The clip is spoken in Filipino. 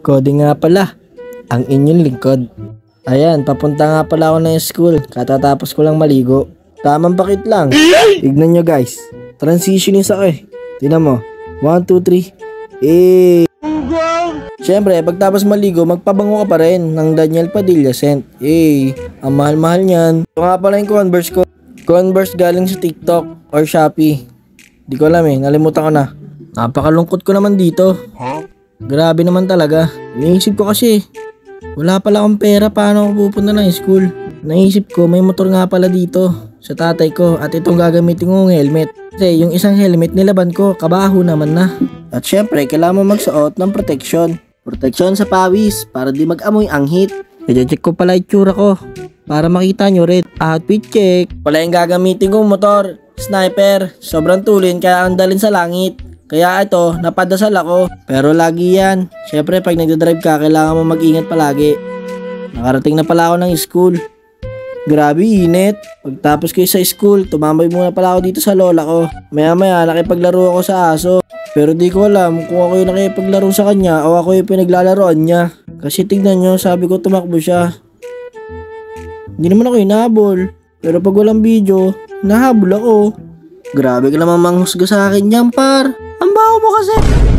Coding nga pala, ang inyong lingkod. Ayan, papunta nga pala ako na yung school. Katatapos ko lang maligo. Tamang bakit lang. Tignan nyo guys. Transitionist ako eh. Tignan mo. 1, 2, 3. Eh. Siyempre, pagtapos maligo, magpabango ka pa rin ng Daniel Padilla scent. Eh, ang mahal-mahal niyan. Ito nga pala yung Converse ko. Converse galing sa TikTok or Shopee. Di ko alam eh, nalimutan ko na. Napakalungkot ko naman dito. Grabe naman talaga. Naisip ko kasi, wala pala akong pera paano ako pupunta ng school. Naisip ko may motor nga pala dito sa tatay ko at itong gagamitin kong helmet. Kasi yung isang helmet nilaban ko, kabaho naman na. At syempre, kailangan mo magsuot ng protection. Protection sa pawis para di mag-amoy ang heat. I-check ko pala itsura ko para makita nyo rin. Outfit check. Pala yung gagamitin kong motor, sniper. Sobrang tulin kaya andalin sa langit. Kaya ito, napadasal ako. Pero lagi yan. Syempre, pag nagdadrive ka, kailangan mo mag-ingat palagi. Nakarating na pala ako ng school. Grabe, init. Pagtapos ko sa school, tumambay muna pala ako dito sa lola ko. Maya-maya, nakipaglaro ako sa aso. Pero di ko alam kung ako yung nakipaglaro sa kanya o ako yung pinaglalaroan niya. Kasi tignan nyo, sabi ko tumakbo siya. Hindi naman ako hinahabol. Pero pag walang video, nahabol ako. Grabe ka naman manghusga sa akin yan, par. Ang baho mo kasi.